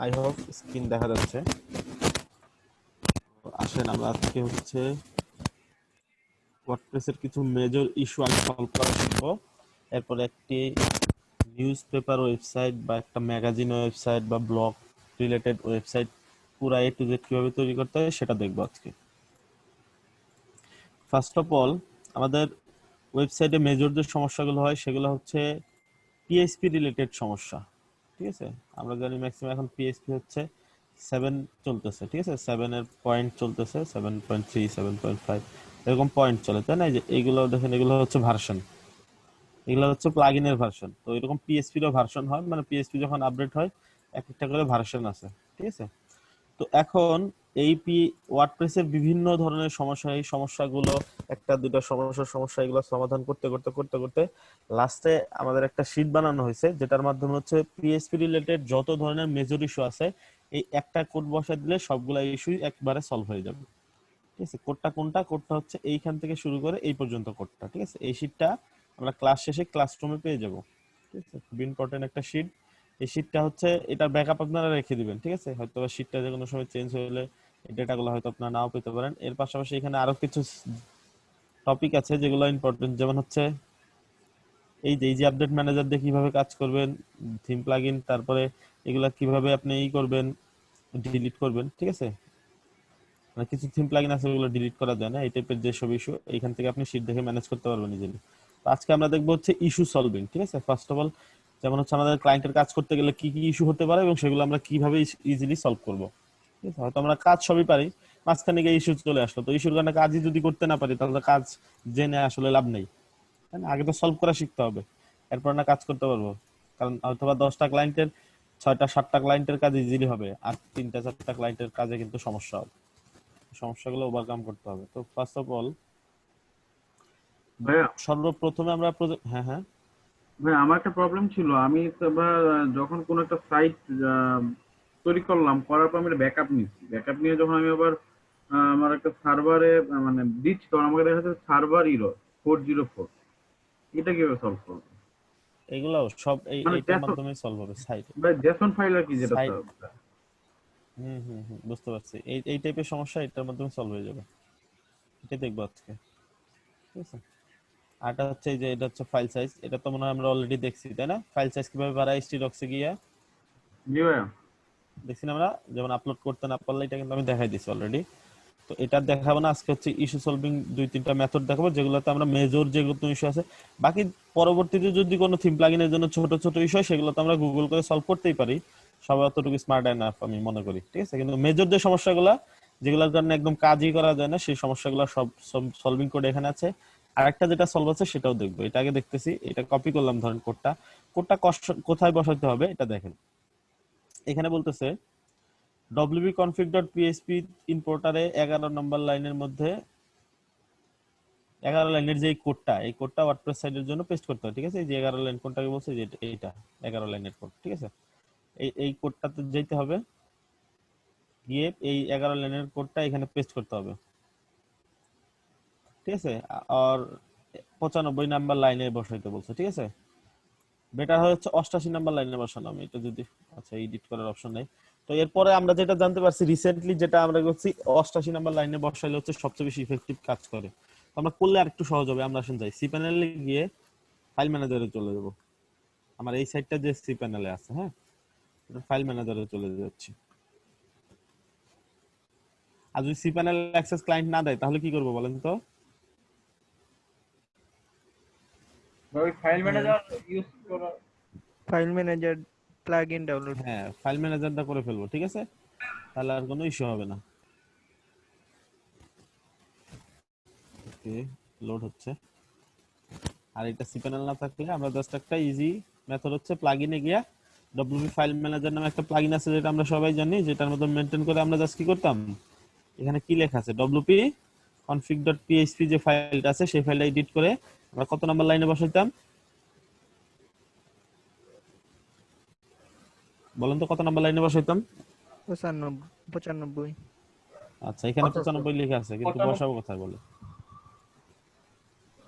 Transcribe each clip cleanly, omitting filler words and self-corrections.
I hope screen দেখা যাচ্ছে। আসেন আমরা আজকে হচ্ছে ওয়ার্ডপ্রেসের কিছু মেজর ইস্যু আমি সলভ করা শিখবো। এরপরে একটি নিউজ পেপার ওয়েবসাইট বা একটা ম্যাগাজিন ওয়েবসাইট বা ব্লগ রিলেটেড ওয়েবসাইট পুরা এ টু জেড কিভাবে তৈরি করতে হয় সেটা দেখবো আজকে। ফার্স্ট অফ অল আমাদের ওয়েবসাইটে মেজর যে সমস্যাগুলো হয় সেগুলো হচ্ছে পিএইচপি রিলেটেড সমস্যা। ঠিক আছে, আমরা জানি ম্যাক্সিমাম এখন পিএইচপি হচ্ছে 7 চলতেছে, ঠিক আছে, 7 এর পয়েন্ট চলতেছে, 7.3 7.5 এরকম পয়েন্ট চলে, তাই না? এই যে এইগুলো দেখেন, এগুলো হচ্ছে ভার্সন, এগুলো হচ্ছে প্লাগইনের ভার্সন। তো এরকম পিএইচপিরও ভার্সন হয়, মানে পিএইচপি যখন আপডেট হয় এক একটা করে ভার্সন আছে, ঠিক আছে। তো এখন এই ওয়ার্ডপ্রেসের বিভিন্ন ধরনের সমস্যা, এই সমস্যাগুলো একটা দুটা সমস্যা এগুলো সমাধান করতে করতে করতে করতে লাস্টে আমাদের একটা শীট বানানো হয়েছে, যেটার মাধ্যমে হচ্ছে পিএইচপি রিলেটেড যত ধরনের মেজর ইস্যু আছে এই একটা কোড বসায় দিলে সবগুলা ইস্যু একবারে সলভ হয়ে যাবে। ঠিক আছে, কোডটা কোনটা? কোডটা হচ্ছে এইখান থেকে শুরু করে এই পর্যন্ত কোডটা। ঠিক আছে, এই শীটটা আমরা ক্লাস শেষে ক্লাসরুমে পেয়ে যাব। ঠিক আছে, খুব ইম্পর্টেন্ট একটা শীট। এই শীটটা হচ্ছে এটার ব্যাকআপ আপনারা রেখে দিবেন। ঠিক আছে, হয়তো শীটটা যে কোনো সময় চেঞ্জ হলে এই ডেটাগুলো হয়তো আপনারা নাও পেতে পারেন। এর পাশাপাশি এখানে আরো কিছু টপিক আছে যেগুলো ইম্পর্টেন্ট, যেমন হচ্ছে এই যে আপডেট ম্যানেজার দিয়ে কিভাবে কাজ করবেন, থিম প্লাগইন, তারপরে এগুলা কিভাবে আপনি করবেন, ডিলিট করবেন। ঠিক আছে, মানে কিছু থিম প্লাগইন আছে ওগুলো ডিলিট করা যায় না, এই টাইপের যে সব ইস্যু এইখান থেকে আপনি শীট দেখে ম্যানেজ করতে পারবেন নিজে। তো আজকে আমরা দেখবো হচ্ছে ইস্যু সলভিং। ঠিক আছে, ফার্স্ট অফ অল যেমন হচ্ছে আমাদের ক্লায়েন্টের কাজ করতে গেলে কি কি ইস্যু হতে পারে এবং সেগুলো আমরা কিভাবে ইজিলি সলভ করবো। ঠিক আছে, হয়তো আমরা কাজ সবই পারি, মাঝখানে গিয়ে ইস্যু চলে আসলো, তো ইস্যুর কারণে কাজই যদি করতে না পারি তাহলে তো কাজ জেনে আসলে লাভ নেই, তাই না? আগে তো সলভ করা শিখতে হবে, এরপর না কাজ করতে পারবো। কারণ অথবা 10টা ক্লায়েন্টের 6টা 7টা ক্লায়েন্টের কাজ ইজিলি হবে, আর 3টা 4টা ক্লায়েন্টের কাজে কিন্তু সমস্যা হবে, সমস্যাগুলো ওভারকাম করতে হবে। তো ফার্স্ট অফ অল ভাইয়া সর্বপ্রথমে আমরা হ্যাঁ হ্যাঁ ভাইয়া আমার একটা প্রবলেম ছিল। আমি তো যখন কোনো একটা সাইট তৈরি করলাম, করার পর আমি ব্যাকআপ নিচ্ছি। ব্যাকআপ নিয়ে যখন আমি আবার আমার একটা সার্ভারে মানে দিচ্ছি, তখন আমাকে দেখা যাচ্ছে সার্ভার ইরর 404। এটা কিভাবে সলভ করবো? এগুলো সব মানে এইটার মাধ্যমে সলভ হবে সাইটে। ভাই জেসন ফাইল আর কি, যেটা সাইট বুঝতে পারছি, এই টাইপের সমস্যা এটার মাধ্যমে সলভ হয়ে যাবে, এটা দেখবো আজকে। ঠিক আছে, আরটা হচ্ছে এই যে এটা হচ্ছে ফাইল সাইজ, এটা তো মনে হয় আমরা অলরেডি দেখছি, তাই না? ফাইল সাইজ কিভাবে বাড়ায় স্টিডক্সে গিয়া জি ভাইয়া। দেখছি না আমরা, যেমন আপলোড করতে না পারলে এটা কিন্তু আমি দেখাই দিছি অলরেডি। তো এটা দেখাবো না আজকে, হচ্ছে ইস্যু সলভিং 2-3টা মেথড দেখাবো যেগুলোতে আমরা মেজর যেগুলো ইস্যু আছে, বাকি পরবর্তীতে যদি কোনো থিম প্লাগইনের জন্য ছোট ছোট ইস্যু হয় সেগুলো তো আমরা গুগল করে সলভ করতেই পারি, সবাই অতটুকু স্মার্ট এনাফ আমি মনে করি। ঠিক আছে, কিন্তু মেজর যে সমস্যাগুলো যেগুলোর কারণে একদম কাজই করা যায় না সেই সমস্যাগুলো সব সলভিং কোড এখানে আছে। আর একটা যেটা সলভ আছে সেটাও দেখবো, এটা আগে দেখতেছি। এটা কপি করলাম, ধরেন কোডটা, কোডটা কোথায় বসাতে হবে এটা দেখেন। এখানে বলতেছে wp-config.php ইম্পোর্টারে 11 নম্বর লাইনের মধ্যে 11 লাইনের যে কোডটা, এই কোডটা ওয়ার্ডপ্রেস সাইটের জন্য পেস্ট করতে হয়। ঠিক আছে, এই যে 11 লাইন কোডটাকে বলছে যে এইটা 11 লাইনের কোড। ঠিক আছে, এই কোডটাতে যেতে হবে, গিয়ে এই 11 লাইনের কোডটা এখানে পেস্ট করতে হবে। ঠিক আছে, আর 95 নাম্বার লাইনে বসাইতে বলছে। ঠিক আছে, বেটার হচ্ছে 88 নাম্বার লাইনে বসানো। আমি এটা যদি, আচ্ছা, এডিট করার অপশন নাই। তো এরপরে আমরা যেটা জানতে পারছি রিসেন্টলি, যেটা আমরা করছি 88 নাম্বার লাইনে বসাইলে হচ্ছে সবচেয়ে বেশি ইফেক্টিভ কাজ করে। তো আমরা করলে আর একটু সহজ হবে। আমরা আসেন যাই সি প্যানেলে গিয়ে ফাইল ম্যানেজারে চলে যাব। আমার এই সাইটটা যে সি প্যানেলে আছে, হ্যাঁ, ফাইল ম্যানেজারে চলে যাচ্ছি। আর যদি সি প্যানেল অ্যাক্সেস ক্লায়েন্ট না দেয় তাহলে কি করব বলেন তো? ওই ফাইল ম্যানেজার ইউজ করা। File manager plugin download. হ্যাঁ, ফাইল ম্যানেজারটা করে ফেলবো। ঠিক আছে, তাহলে আর কোনো ইস্যু হবে না। ওকে, লোড হচ্ছে। আর এটা সি প্যানেল না থাকলে আমরা জাস্ট একটা ইজি মেথড হচ্ছে প্লাগইনে গিয়া ডব্লিউপি ফাইল ম্যানেজার নামে একটা প্লাগইন আছে যেটা আমরা সবাই জানি, যেটার মধ্যে মেনটেন করে আমরা জাস্ট কি করতাম, এখানে কি লেখা আছে wp config.php যে ফাইলটা আছে সেই ফাইলটা এডিট করে আমরা কত নাম্বার লাইনে বসাইতাম বলেন তো, কত নাম্বার লাইনে বসাইতাম? 95 আচ্ছা, এখানে 95 লেখা আছে কিন্তু বসাবো কোথায় বলে?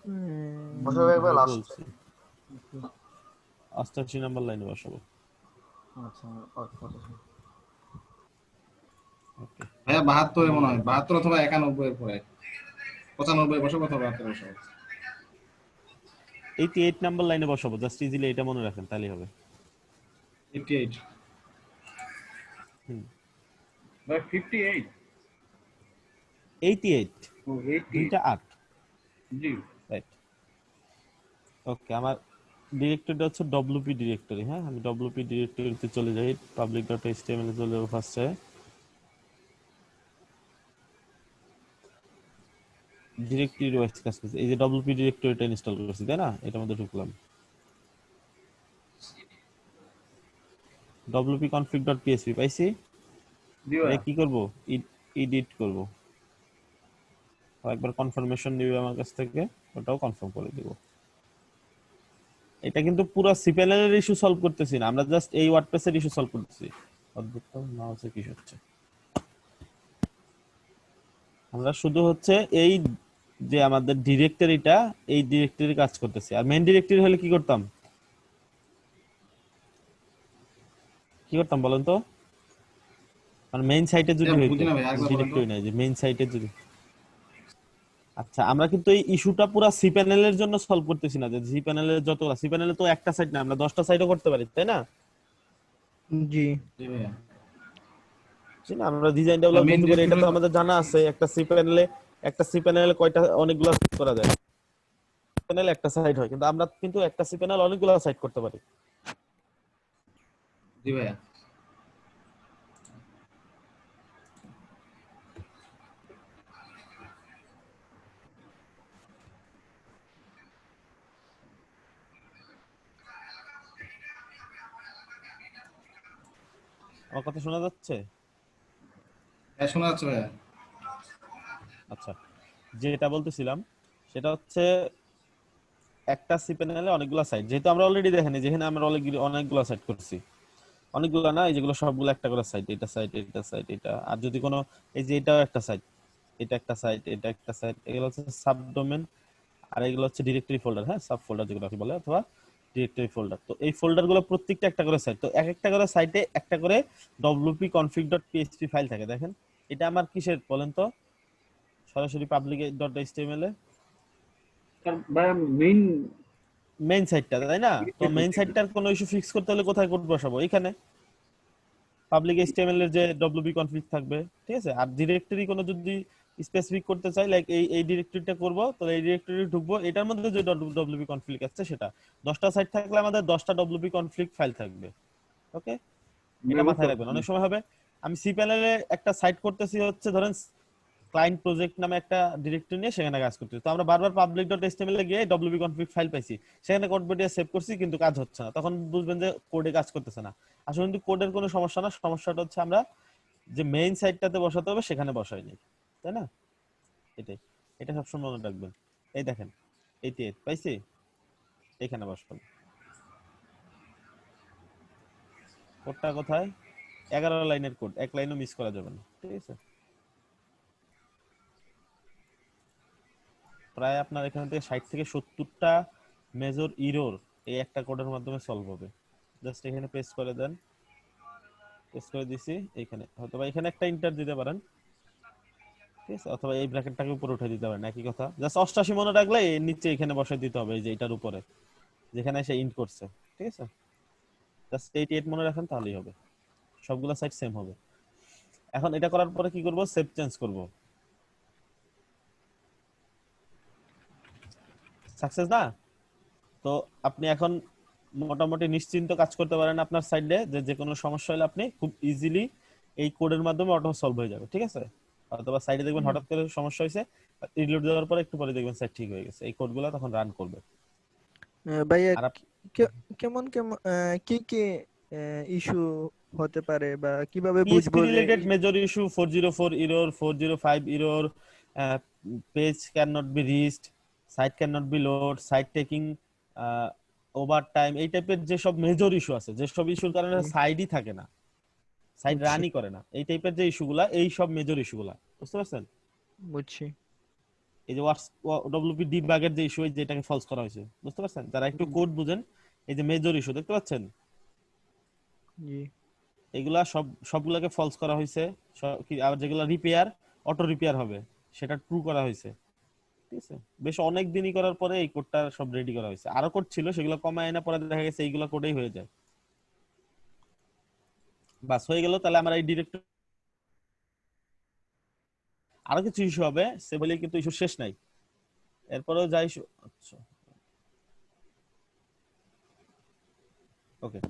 উম, বসাবে একবার আমি লাস্টে। বলছি 88 নাম্বার লাইনে বসাবো। আচ্ছা কথা ওকে ভাইয়া 72 মনে হয় 72 অথবা 91 এর পরে 95 বসাবো অথবা 72 বসাবো 88 নাম্বার লাইনে বসাবো, জাস্ট ইজিলি এটা মনে রাখেন তাহলেই হবে। 88 হুম, ভাই 58 88 ও 80 দুইটা 8, জি রাইট। ওকে, আমার ডিরেক্টরিটা হচ্ছে ডব্লিউপি ডিরেক্টরি। হ্যাঁ, আমি ডব্লিউপি ডিরেক্টরিতে চলে যাই, public.html এ চলে যাবো ফার্স্টে। ডিরেক্টরি ওয়াইজ কাজ করছি, এই যে ডব্লিউপি ডিরেক্টরিটা ইনস্টল করছি তাই না, এটার মধ্যে ঢুকলাম। wp config.php পাইছি। জি এটা ভাই কি করব, এডিট করব। একবার কনফার্মেশন নিবে আমার কাছ থেকে, ওটাও কনফার্ম করে দিব। এটা কিন্তু পুরো সিপিএল এর ইস্যু সলভ করতেছি না, আমরা জাস্ট এই ওয়ার্ডপ্রেস এর ইস্যু সলভ করতেছি। অদ্ভুত তো, মাউসে কি হচ্ছে। আমরা শুধু হচ্ছে এই যে আমাদের ডিরেক্টরিটা, এই ডিরেক্টরি কাজ করতেছি। আর মেইন ডিরেক্টরি হলে কি করতাম, কি করতাম বলেন তো? মানে মেইন সাইটে যদি হইতো, বুঝি না ভাই আরেকবার বলেন তো ডিরেক্টরি নাই, যে মেইন সাইটে যদি। আচ্ছা, আমরা কিন্তু এই ইস্যুটা পুরো সি প্যানেলের জন্য সলভ করতেছি না, যে সি প্যানেলের যতগুলো, সি প্যানেলে তো একটা সাইট না, আমরা 10টা সাইটও করতে পারি তাই না? জি জি ভাইয়া তাই না? আমরা ডিজাইন আর ডেভেলপ মেইন যেহেতু করি, এটা ডিরেক্টরি তো আমাদের জানা আছে। একটা সি প্যানেলে কয়টা, অনেকগুলো সাইট করা যায়। প্যানেলে একটা সাইট হয়, কিন্তু আমরা কিন্তু একটা সি প্যানেল অনেকগুলো সাইট করতে পারি। জি ভাইয়া আমার কথা শোনা যাচ্ছে? হ্যাঁ শোনা যাচ্ছে ভাইয়া আচ্ছা, যেটা বলতেছিলাম সেটা হচ্ছে একটা সি প্যানেলে অনেকগুলো সাইট, যেহেতু আমরা অলরেডি দেখেনি, যেখানে আমরা অনেকগুলো সাইট করছি, অনেকগুলো না, এই যেগুলো সবগুলো একটা করে সাইট, এটা সাইট, এটা সাইট, এটা। আর যদি কোনো, এই যে এটাও একটা সাইট, এটা একটা সাইট, এটা একটা সাইট, এগুলো হচ্ছে সাব ডোমেন। আর এগুলো হচ্ছে ডিরেক্টরি ফোল্ডার, হ্যাঁ, সাব ফোল্ডার যেগুলো বলে, অথবা ডিরেক্টরি ফোল্ডার। তো এই ফোল্ডার গুলো প্রত্যেকটা একটা করে সাইট, তো এক একটা করে সাইটে একটা করে wp config.php ফাইল থাকে। দেখেন, এটা আমার কিসের বলেন তো, সরাসরি public.html এ আর ভাই মেইন মেইন সাইটটা, তাই না? তো মেইন সাইটটার কোনো ইস্যু ফিক্স করতে হলে কোথায় কোড বসাবো? এখানে পাবলিক এইচটিএমএল এর যে ডব্লিউপি কনফিগ থাকবে, ঠিক আছে। আর ডিরেক্টরি কোনো যদি স্পেসিফিক করতে চাই, লাইক এই ডিরেক্টরিটা করব, তো এই ডিরেক্টরি ঢুকবো, এটার মধ্যে যে ডব্লিউপি কনফিগ আছে সেটা 10টা সাইট থাকলে আমাদের 10টা ডব্লিউপি কনফিগ ফাইল থাকবে। ওকে, এটা বুঝতে মাথায় রাখবেন। পারছি অনেক সময় হবে আমি সি প্যানেলে একটা সাইট করতেছি, হচ্ছে ধরেন ক্লায়েন্ট প্রজেক্ট নামে একটা ডিরেক্টরি নিয়ে সেখানে কাজ করতেছি, তো আমরা বারবার public.html এ গিয়ে wp config ফাইল পাইছি, সেখানে কোড দিয়ে সেভ করছি, কিন্তু কাজ হচ্ছে না, তখন বুঝবেন যে কোডে কাজ করতেছে না। আসলে কিন্তু কোডের কোনো সমস্যা না, সমস্যাটা হচ্ছে আমরা যে মেইন সাইটটাতে বসাতে হবে সেখানে বসাইনি, তাই না? এটাই, এটা সবসময় মনে রাখবেন। এই দেখেন, এইটি পাইছি, এখানে বসাবেন। কোডটা কোথায়? 11 লাইনের কোড, এক লাইনও মিস করা যাবে না, ঠিক আছে। প্রায় আপনার এখান থেকে 60 থেকে 70টা মেজর ইরর এই একটা কোডের মাধ্যমে সলভ হবে। জাস্ট এখানে পেস্ট করে দেন, পেস্ট করে দিছি, এখানে হয়তো বা এখানে একটা ইন্টার দিতে পারেন, ঠিক আছে, অথবা এই ব্র্যাকেটটাকে উপরে উঠে দিতে পারেন, একই কথা। জাস্ট 88 মনে রাখলে এর নিচে এখানে বসাই দিতে হবে, এই যে এটার উপরে যেখানে সে ইন্ট করছে, ঠিক আছে। জাস্ট 88 মনে রাখেন, তাহলেই হবে, সবগুলো সাইট সেম হবে। এখন এটা করার পরে কি করব, সেভ চেঞ্জ করব। সাকসেস না? তো আপনি এখন মোটামুটি নিশ্চিন্ত কাজ করতে পারেন আপনার সাইডে, যে যে কোনো সমস্যা হলে আপনি খুব ইজিলি এই কোডের মাধ্যমে অটো সলভ হয়ে যাবে, ঠিক আছে। অথবা সাইডে দেখবেন হঠাৎ করে সমস্যা হয়েছে, রিলোড দেওয়ার পরে একটু পরে দেখবেন সাইট ঠিক হয়ে গেছে, এই কোডগুলো তখন রান করবে। ভাইয়া আর কেমন কেমন কি কি ইস্যু হতে পারে বা কিভাবে পিএইচপি বুঝবো যে related major issue 404 error, 405 error, page can not be reached, site can not be load, site taking over time, এই টাইপের যেসব মেজর ইস্যু আছে, যেসব ইস্যুর কারণে সাইডই থাকে না, সাইট বুঝছি রানই করে না, এই টাইপের যে ইস্যুগুলা, এই সব মেজর ইস্যুগুলা, বুঝতে পারছেন? বুঝছি এই যে ডব্লিউপি ডিবাগের যে ইস্যু, যেটাকে ফলস করা হয়েছে, বুঝতে পারছেন? যারা একটু কোড বুঝেন, এই যে মেজর ইস্যু দেখতে পাচ্ছেন, জি। এগুলা সবগুলাকে ফলস করা হয়েছে। আর যেগুলা রিপেয়ার, অটো রিপেয়ার হবে, সেটা ট্রু করা হয়েছে। ঠিক আছে, বেশ অনেক দিনই করার পরে এই কোডটা সব রেডি করা হয়েছে। আরো কোড ছিল, সেগুলো কমায় না, পরে দেখা গেছে এইগুলা কোডেই হয়ে যায়। বাস হয়ে গেল। তাহলে আমার এই ডিরেক্টর আরো কিছু ইস্যু হবে, সে বলে কিন্তু ইস্যু শেষ নাই। এরপরেও যাই ইস্যু। আচ্ছা, ওকে।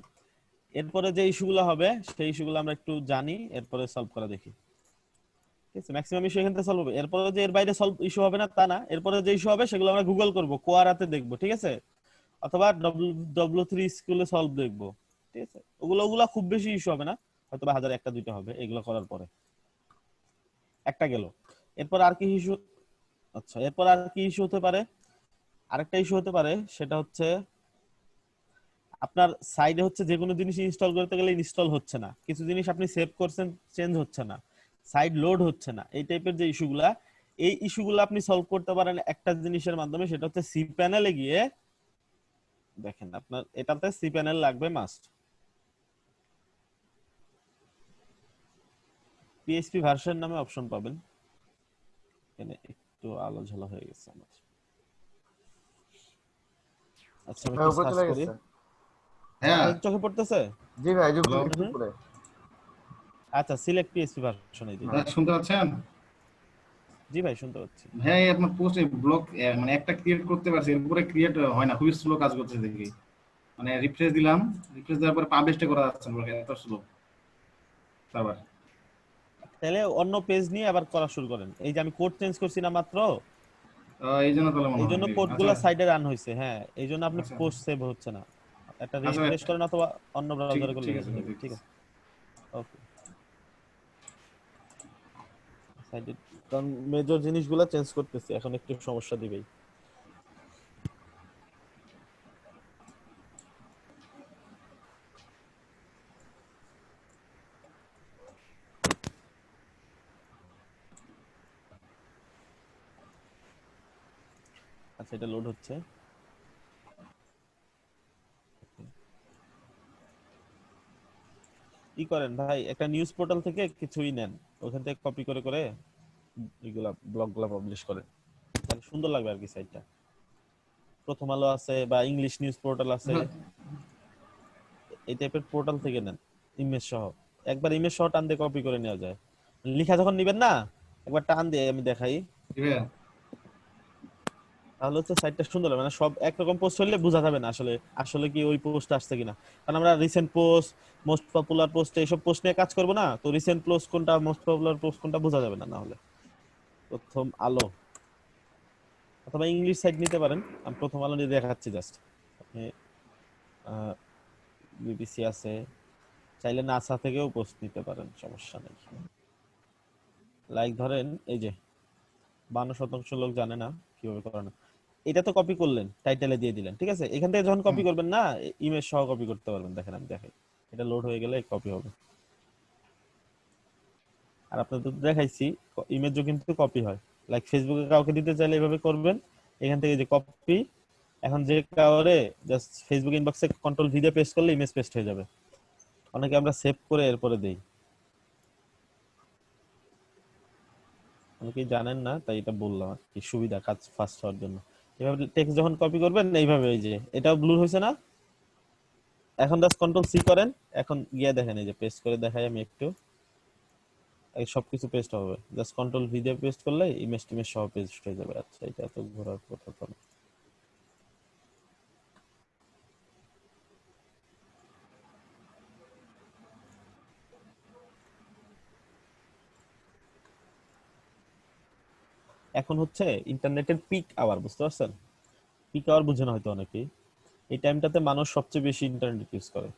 এরপরে যে ইস্যুগুলো হবে সেই ইস্যুগুলো আমরা একটু জানি, এরপরে সলভ করা দেখি। ঠিক আছে, ম্যাক্সিমাম ইস্যু এখান থেকে সলভ হবে। এরপরে যে এর বাইরে সলভ ইস্যু হবে না তা না, এরপরে যে ইস্যু হবে সেগুলো আমরা গুগল করব, কোয়ারাতে দেখবো। ঠিক আছে, অথবা W3 স্কুলে সলভ দেখবো। ঠিক আছে, ওগুলা খুব বেশি ইস্যু হবে না, হয়তো বা 1000 একটা দুইটা হবে এগুলো করার পরে। একটা গেল। এরপর আর কি ইস্যু? আচ্ছা, এরপর আর কি ইস্যু হতে পারে? আরেকটা ইস্যু হতে পারে, সেটা হচ্ছে আপনার সাইডে হচ্ছে যে কোনো জিনিস ইনস্টল করতে গেলে ইনস্টল হচ্ছে না, কিছু জিনিস আপনি সেভ করছেন চেঞ্জ হচ্ছে না, সাইড লোড হচ্ছে না, এই টাইপের যে ইস্যুগুলা, এই ইস্যুগুলো আপনি সলভ করতে পারেন একটা জিনিসের মাধ্যমে, সেটা হচ্ছে সি প্যানেলে গিয়ে দেখেন। আপনার এটাতে সি প্যানেল লাগবে মাস্ট। পিএইচপি ভার্সন নামে অপশন পাবেন। এখানে একটু আলো ঝালা হয়ে গেছে আমার। আচ্ছা, আমি ভাই একটু উপরে সার্চ চলে করি। গেছে। হ্যাঁ, আপনার চোখে পড়তেছে? জি ভাই, এই যে হ্যালো, একটু হুম। উপরে। আচ্ছা, সিলেক্ট পিএইচপি ভার্সন এই দিকে। হ্যাঁ। শুনতে পাচ্ছেন? জি ভাই, শুনতে পাচ্ছি। হ্যাঁ, এই আপনার পোস্টে ব্লক মানে একটা ক্রিয়েট করতে পারছি, এরপরে ক্রিয়েট হয় না, খুবই স্লো কাজ করছে দেখি। মানে রিফ্রেশ দিলাম, রিফ্রেশ দেওয়ার পরে পাবলিশটা করা যাচ্ছে না, এত স্লো সার্ভার। তাহলে অন্য পেজ নিয়ে আবার করা শুরু করেন। এই যে আমি কোড চেঞ্জ করছি না মাত্র, এই জন্য তাহলে মনে এই হয় জন্য নাকি? আচ্ছা, কোডগুলা সাইডে রান হয়েছে। হ্যাঁ, এই জন্য আপনি আচ্ছা, পোস্ট সেভ হচ্ছে না। একটা আচ্ছা, রিফ্রেশ করেন অথবা অন্য ঠিক ব্রাউজারে করলে ঠিক আছে, হয়ে যাবে। ঠিক দেখতেছি। আছে, ওকে। সাইডে, কারণ মেজর জিনিসগুলা চেঞ্জ করতেছি, এখন একটু সমস্যা দিবেই। আচ্ছা, এটা লোড হচ্ছে। কি করেন ভাই, একটা নিউজ পোর্টাল থেকে কিছুই নেন, ওখান থেকে কপি করে করে এগুলা ব্লগগুলা পাবলিশ করেন, তাহলে সুন্দর লাগবে আর কি সাইটটা। প্রথম আলো আছে বা ইংলিশ নিউজ পোর্টাল আছে, হ্যাঁ, এই টাইপের পোর্টাল থেকে নেন ইমেজ সহ। একবার ইমেজ সহ টান দিয়ে কপি করে নেওয়া যায়। লিখা যখন নিবেন না, একবার টান দিয়ে আমি দেখাই, ঠিক আছে। তাহলে হচ্ছে সাইটটা সুন্দর হবে। মানে সব একরকম পোস্ট হলে বোঝা যাবে না আসলে আসলে কি ওই পোস্ট আসছে কিনা। কারণ আমরা recent post, most popular post, এইসব পোস্ট নিয়ে কাজ করবো না, তো রিসেন্ট পোস্ট কোনটা, মোস্ট পপুলার পোস্ট কোনটা বোঝা যাবে না। না হলে প্রথম আলো অথবা ইংলিশ সাইট নিতে পারেন। আমি প্রথম আলো নিয়ে দেখাচ্ছি জাস্ট। আপনি বিবিসি আছে, চাইলে নাসা থেকেও পোস্ট নিতে পারেন, সমস্যা নেই। লাইক ধরেন এই যে 52% লোক জানে না কিভাবে করে না, এটা তো কপি করলেন, টাইটেলে দিয়ে দিলেন। ঠিক আছে, এখান থেকে যখন হুম, কপি করবেন না, ইমেজ সহ কপি করতে পারবেন। দেখেন, আমি দেখাই, এটা লোড হয়ে গেলে কপি হবে। আর আপনাদের তো দেখাইছি, ইমেজও কিন্তু কপি হয়। লাইক ফেসবুকে কাউকে দিতে চাইলে এভাবে করবেন, এখান থেকে যে কপি, এখন যে কাউরে জাস্ট ফেসবুক ইনবক্সে কন্ট্রোল ভি দিয়ে পেস্ট করলে ইমেজ পেস্ট হয়ে যাবে। অনেকে আমরা সেভ করে এরপরে দেই, অনেকেই জানেন না, তাই এটা বললাম আর কি, সুবিধা কাজ ফাস্ট হওয়ার জন্য। এভাবে টেক্সট যখন কপি করবেন এইভাবে, এই যে এটাও ব্লুর হয়েছে না, এখন জাস্ট কন্ট্রোল সি করেন, এখন গিয়ে দেখেন এই যে পেস্ট করে দেখাই আমি একটু, এই সবকিছু পেস্ট হবে। জাস্ট কন্ট্রোল ভি দিয়ে পেস্ট করলে ইমেজ টিমেজ সহ পেস্ট হয়ে যাবে। আচ্ছা, এটা তো ঘোরার কথা তো না। এখন হচ্ছে ইন্টারনেটের পিক আওয়ার, বুঝতে পারছেন? পিক আওয়ার বুঝে না হয়তো অনেকেই। এই টাইমটাতে মানুষ সবচেয়ে বেশি ইন্টারনেট ইউজ করে।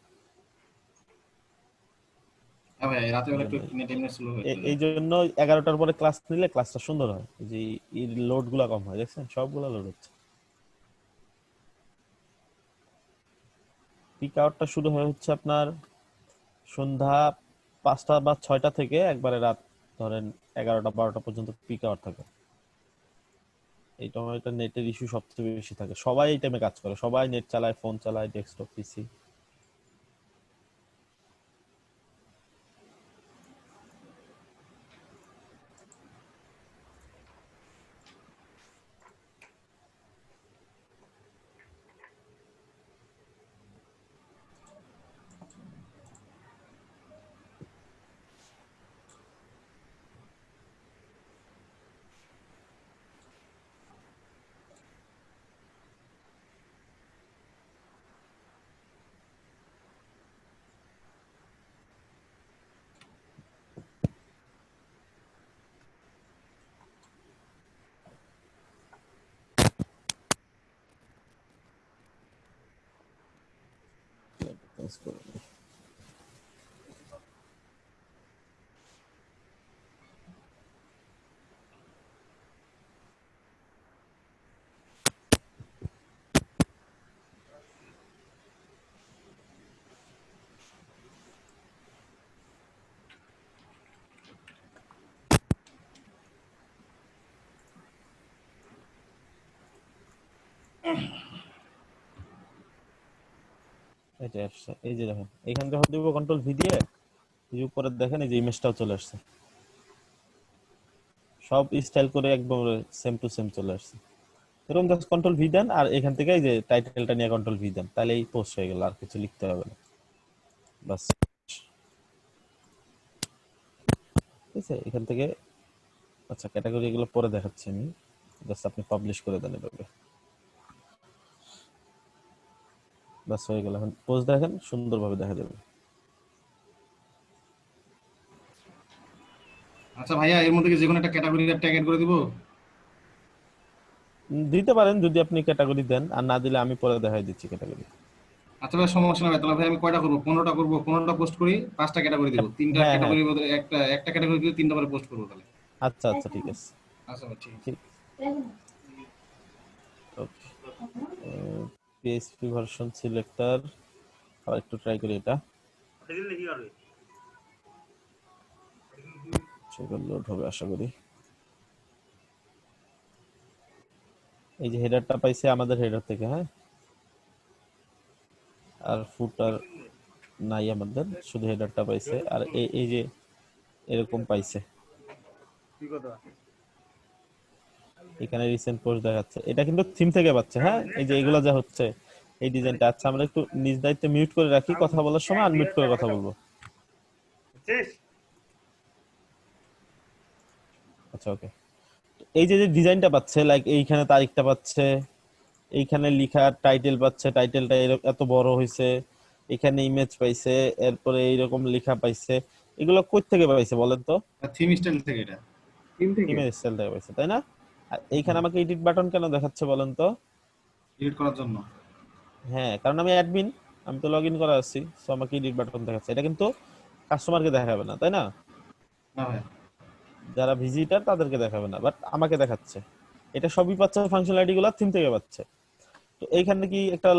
হ্যাঁ ভাই, রাতে এই বেলা একটু জন্য নেট এমনি স্লো হয়ে যায়। এই জন্য 11টার পরে ক্লাস নিলে ক্লাসটা সুন্দর হয়, এই যে লোড গুলা কম হয়। দেখছেন, সবগুলা লোড হচ্ছে। পিক আওয়ারটা শুরু হয় হচ্ছে আপনার সন্ধ্যা 5টা বা 6টা থেকে একবারে রাত ধরেন 11টা 12টা পর্যন্ত পিক আওয়ার থাকে। এই সময়টা নেটের ইস্যু সবচেয়ে বেশি থাকে, সবাই এই টাইমে কাজ করে, সবাই নেট চালায়, ফোন চালায়, ডেস্কটপ পিসি। চেঞ্জ করে নিই। এটা আসছে, এই যে দেখেন এখান যখন দিব কন্ট্রোল ভি দিয়ে, এই যে উপরে দেখেন এই যে ইমেজটাও চলে আসছে, সব স্টাইল করে একদম সেম টু সেম চলে আসছে। এরকম জাস্ট কন্ট্রোল ভি দেন আর এখান থেকে এই যে টাইটেলটা নিয়ে কন্ট্রোল ভি দেন, তাহলে এই পোস্ট হয়ে গেল, আর কিছু লিখতে হবে না, বাস। ঠিক আছে, এখান থেকে আচ্ছা ক্যাটাগরি এগুলো পরে দেখাচ্ছি আমি, জাস্ট আপনি পাবলিশ করে দেন এভাবে, বাস হয়ে গেল। এখন পোস্ট দেখেন সুন্দরভাবে দেখা যাবে। আচ্ছা ভাইয়া, এর মধ্যে কি যে কোনো একটা ক্যাটাগরি ট্যাগ এড করে দিব? দিতে পারেন যদি আপনি ক্যাটাগরি দেন, আর না দিলে আমি পরে দেখাই দিচ্ছি ক্যাটাগরি। আচ্ছা ভাই, সমস্যা নাই। তাহলে ভাই আমি কয়টা করবো? 15টা করবো, 15টা পোস্ট করি, 5টা ক্যাটাগরি দিব। তিনটা হ্যাঁ হ্যাঁ, ক্যাটাগরির মধ্যে একটা একটা ক্যাটাগরি দিয়ে 3টা করে পোস্ট করবো তাহলে। আচ্ছা আচ্ছা ঠিক আছে, আচ্ছা ভাই, ঠিক আছে। ঠিক। ওকে, পিএইচপি ভার্সন সিলেক্টর, আবার একটু ট্রাই করি এটা, সেগুলো লোড হবে আশা করি। এই যে হেডারটা পাইছে আমাদের হেডার থেকে, হ্যাঁ, আর ফুটার নাই আমাদের, শুধু হেডারটা পাইছে, আর এই এই যে এরকম পাইছে, এখানে রিসেন্ট পোস্ট দেখাচ্ছে, এটা কিন্তু থিম থেকে পাচ্ছে। হ্যাঁ, এই যে এগুলা যা হচ্ছে এই ডিজাইনটা। আচ্ছা আমরা একটু নিজ দায়িত্বে মিউট করে রাখি, কথা বলার সময় আনমিউট করে কথা বলবো। আচ্ছা ওকে, এই যে যে ডিজাইনটা পাচ্ছে, লাইক এইখানে তারিখটা পাচ্ছে, এইখানে লেখা টাইটেল পাচ্ছে, টাইটেলটা এত বড় হয়েছে, এখানে ইমেজ পাইছে, এরপরে এইরকম লেখা পাইছে, এগুলো কই থেকে পাইছে বলেন তো? থিম স্টাইল থেকে এটা টিম থেকে। ইমেজ স্টাইল থেকে পাইছে, তাই না? আর এইখানে আমাকে এডিট বাটন কেন দেখাচ্ছে বলেন তো? এডিট করার জন্য। হ্যাঁ, কারণ আমি অ্যাডমিন, আমি তো লগ ইন করা আছি, সো আমাকে এডিট বাটন দেখাচ্ছে। এটা কিন্তু কাস্টমারকে দেখাবে না, তাই না? না ভাই, যারা ভিজিটার তাদেরকে দেখাবে না, বাট আমাকে দেখাচ্ছে। এটা সবই পাচ্ছে ফাংশনালিটি গুলো থিম থেকে পাচ্ছে। তো এইখানে কি একটা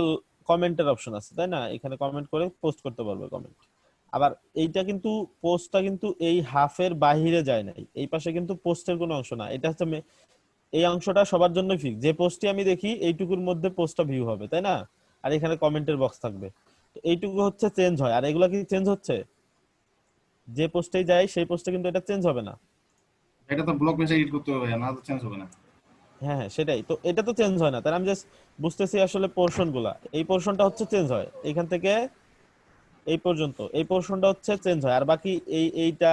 কমেন্টের অপশন আছে, তাই না? এখানে কমেন্ট করে পোস্ট করতে পারবে কমেন্ট। আবার এইটা কিন্তু পোস্টটা কিন্তু এই হাফের বাহিরে যায় নাই, এই পাশে কিন্তু পোস্টের কোনো অংশ না, এটা হচ্ছে এই অংশটা সবার জন্য ফিক্স। যে পোস্টটি আমি দেখি এইটুকুর মধ্যে পোস্টটা ভিউ হবে, তাই না? আর এখানে কমেন্টের বক্স থাকবে। তো এইটুকু হচ্ছে চেঞ্জ হয়, আর এগুলা কি চেঞ্জ হচ্ছে? যে পোস্টেই যায় সেই পোস্টে কিন্তু এটা চেঞ্জ হবে না। এটা তো ব্লক পেজ এডিট করতে হবে ভাইয়া, না তো চেঞ্জ হবে না। হ্যাঁ হ্যাঁ সেটাই তো, এটা তো চেঞ্জ হয় না, তাহলে আমি জাস্ট বুঝতেছি আসলে পোর্শন গুলা, এই পোর্শনটা হচ্ছে চেঞ্জ হয়, এখান থেকে এই পর্যন্ত এই পোর্শনটা হচ্ছে চেঞ্জ হয়, আর বাকি এইটা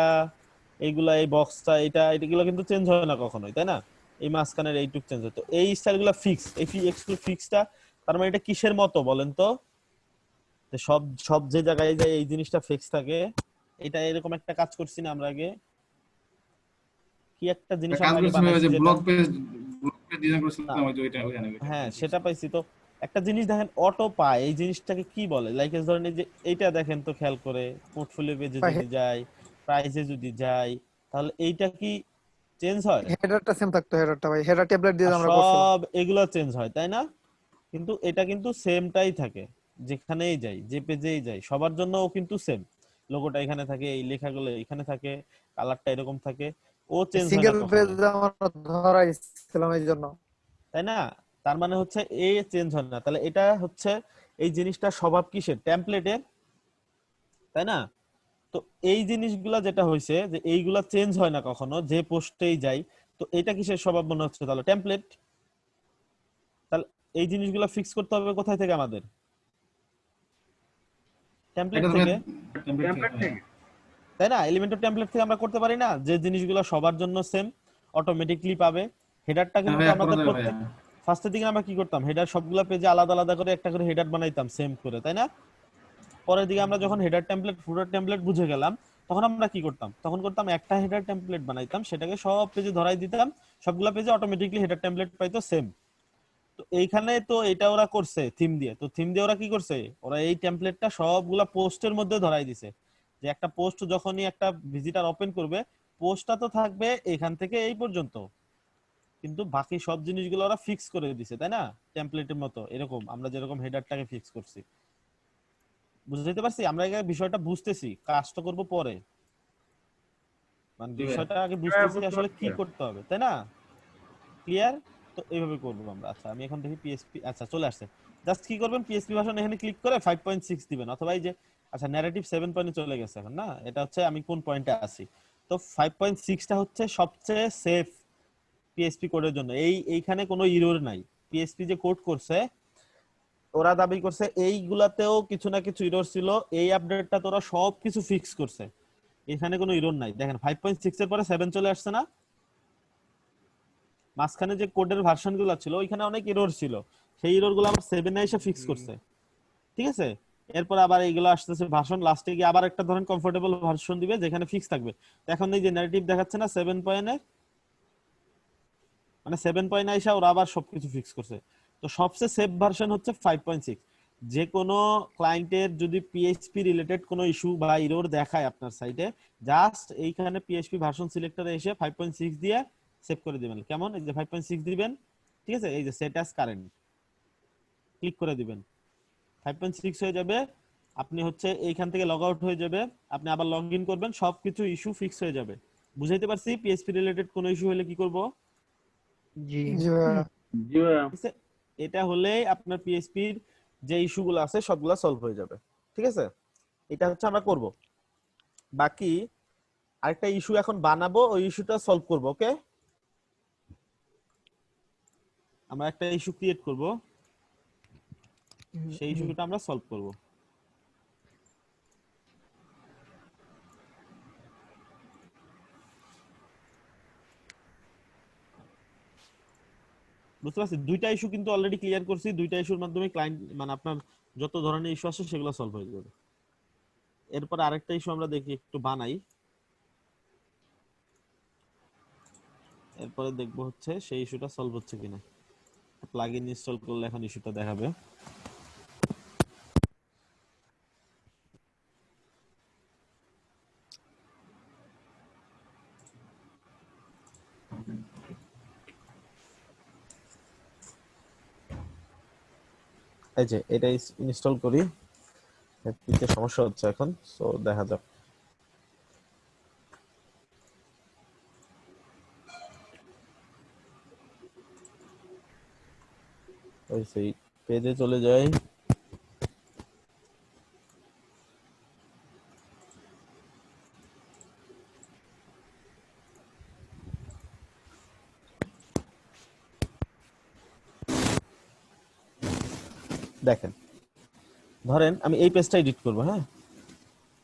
এইগুলা এই বক্সটা এগুলো কিন্তু চেঞ্জ হয় না কখনোই, তাই না? এই মাঝখানের এইটুক চেঞ্জ হয়, তো এই স্টাইলগুলো ফিক্স, এই এক্সক্লুসিভ ফিক্সটা। তার মানে এটা কিসের মতো বলেন তো? যে সব সব যে জায়গায় যায় এই জিনিসটা ফিক্স থাকে। এটা এরকম একটা কাজ করছি না আমরা আগে, কি একটা জিনিস কাজ আমরা আগে করছি ভাই, ওই বানাইছি যে যেটা, ব্লক পেজ ডিজাইন না করেছিলাম, ওই যে ওইখানে হ্যাঁ সেটা পাইছি তো। একটা জিনিস দেখেন অটো পায়, এই জিনিসটাকে কি বলে? লাইক এস ধরেন এই যে এইটা দেখেন তো খেয়াল করে, পোর্টফোলিও পেজে যদি যাই, প্রাইসে যদি যাই, তাহলে এইটা কি চেঞ্জ হয়? হেডারটা সেম থাকতো, হেডারটা ভাই হেডার ট্যাবলেট দিয়ে আর আমরা করছিলাম। সব এগুলো চেঞ্জ হয়, তাই না? কিন্তু এটা কিন্তু সেমটাই থাকে, যেখানেই যাই যে পেজেই যাই সবার জন্য ও কিন্তু সেম। লোগোটা এখানে থাকে, এই লেখাগুলো এখানে থাকে, কালারটা এরকম থাকে, ও চেঞ্জ হয় না সিঙ্গেল পেজ কখনোই, আমরা ধরাইছিলাম এই জন্য। তাই না? তার মানে হচ্ছে এ চেঞ্জ হয় না, তাহলে এটা হচ্ছে এই জিনিসটা স্বভাব কিসের? টেমপ্লেটের, তাই না? তো এই জিনিসগুলা যেটা হয়েছে যে এইগুলা চেঞ্জ হয় না কখনো, যে পোস্টেই যাই, তো এটা কিসের স্বভাব মনে হচ্ছে তাহলে? টেমপ্লেট। তাহলে এই জিনিসগুলা ফিক্স করতে হবে কোথায় থেকে আমাদের? টেমপ্লেট এটা তো ভাই থেকে, টেমপ্লেট থেকে টেমপ্লেট ভাইয়া। থেকে। তাই না? এলিমেন্টর টেমপ্লেট থেকে আমরা করতে পারি না যে জিনিসগুলো সবার জন্য সেম অটোমেটিকলি পাবে? হেডারটা হ্যাঁ কিন্তু ভাইয়া, করা আমাদের যাবে ভাইয়া। প্রত্যেক ফার্স্টের দিকে আমরা কি করতাম, হেডার সবগুলা পেজে আলাদা আলাদা করে একটা করে হেডার বানাইতাম সেম করে, তাই না? পরের দিকে আমরা যখন হেডার টেমপ্লেট ফুটার টেমপ্লেট বুঝে গেলাম, তখন আমরা কি করতাম, তখন করতাম একটা হেডার টেমপ্লেট বানাইতাম, সেটাকে সব পেজে ধরাই দিতাম, সবগুলা পেজে অটোমেটিকলি হেডার টেমপ্লেট পাইতো সেম। তো এইখানে তো এটা ওরা করছে থিম দিয়ে, তো থিম দিয়ে ওরা কি করছে, ওরা এই টেমপ্লেটটা সবগুলা পোস্টের মধ্যে ধরাই দিছে, যে একটা পোস্ট যখনই একটা ভিজিটার ওপেন করবে, পোস্টটা তো থাকবে এখান থেকে এই পর্যন্ত, কিন্তু বাকি সব জিনিসগুলো ওরা ফিক্স করে দিছে, তাই না? টেমপ্লেটের মতো, এরকম আমরা যেরকম হেডারটাকে ফিক্স করছি। বুঝতে পারছি আমরা এই বিষয়টা বুঝতেছি, কাজটা করব পরে, মানে জি ভাইয়া। বিষয়টা আগে হ্যাঁ, বুঝতেছি বুঝতে আসলে পারছি কি ভাইয়া। করতে হবে, তাই না? ক্লিয়ার? তো এইভাবে করবো আমরা। আচ্ছা আমি এখন দেখি পিএসপি, আচ্ছা চলে আসছে। জাস্ট কি করবেন, পিএসপি ভার্সন এখানে ক্লিক করে 5.6 দিবেন, অথবা এই যে আচ্ছা ন্যারেটিভ 7 পয়েন্টে চলে গেছে এখন, না এটা হচ্ছে আমি কোন পয়েন্টে আছি। তো 5.6টা হচ্ছে সবচেয়ে সেফ পিএসপি কোডের জন্য। এইখানে কোনো ইরর নাই। পিএসপি যে কোড করছে, ওরা দাবি করছে এইগুলাতেও কিছু না কিছু ইরর ছিল, এই আপডেটটা তোরা সব কিছু ফিক্স করছে, এখানে কোনো ইরর নাই। দেখেন 5.6 এর পরে 7 চলে আসছে না, মাঝখানে যে কোডের ভার্সন গুলো ছিল ওইখানে অনেক এরর ছিল, সেই এরর গুলো আবার 7 এ এসে ফিক্স করছে, ঠিক আছে? এরপর আবার এইগুলো আসতেছে ভার্সন, লাস্টে গিয়ে আবার একটা ধরেন কমফোর্টেবল ভার্সন দিবে যেখানে ফিক্স থাকবে। তো এখন এই যে ন্যারেটিভ দেখাচ্ছে না 7 পয়েন্টের, মানে 7 পয়েন্ট আইসা ওরা আবার সবকিছু ফিক্স করছে। তো সবচেয়ে সেফ ভার্সন হচ্ছে 5.6। যে কোনো ক্লায়েন্টের যদি পিএইচপি রিলেটেড কোনো ইস্যু বা এরর দেখায় আপনার সাইটে, জাস্ট এইখানে পিএইচপি ভার্সন সিলেক্টরে এসে 5.6 দিয়ে সেভ করে দিবেন। কেমন, এই যে 5.6 দিবেন, ঠিক আছে, এই যে সেট অ্যাজ কারেন্ট ক্লিক করে দিবেন, 5.6 হয়ে যাবে। আপনি হচ্ছে এইখান থেকে লগ আউট হয়ে যাবে, আপনি আবার লগ ইন করবেন, সবকিছু ইস্যু ফিক্স হয়ে যাবে। বুঝাইতে পারছি পিএইচপি রিলেটেড কোনো ইস্যু হলে কি করব? জি জি ভাইয়া। জি ভাইয়া। ঠিক আছে, এটা হলেই আপনার পিএইচপির যে ইস্যুগুলো আছে সবগুলা সলভ হয়ে যাবে, ঠিক আছে? এটা হচ্ছে আমরা করব। বাকি আরেকটা ইস্যু এখন বানাবো, ওই ইস্যুটা সলভ করব। ওকে, আমরা একটা ইস্যু ক্রিয়েট করব, সেই ইস্যুটা আমরা সলভ করব। বুঝতে পারছি, দুইটা ইস্যু কিন্তু অলরেডি ক্লিয়ার করছি, দুইটা ইস্যুর মাধ্যমে ক্লায়েন্ট মানে আপনার যত ধরনের ইস্যু আছে সেগুলো সলভ হয়ে যাবে। এরপর আরেকটা ইস্যু আমরা দেখি একটু বানাই, এরপরে দেখবো হচ্ছে সেই ইস্যুটা সলভ হচ্ছে কিনা। প্লাগইন ইনস্টল করলে এখন ইস্যুটা দেখাবে। এই যে এটা ইনস্টল করি, এপিতে সমস্যা হচ্ছে এখন, সো দেখা যাক। ওই সেই পেজে চলে যাই, দেখেন ধরেন আমি এই পেজটা এডিট করব, হ্যাঁ,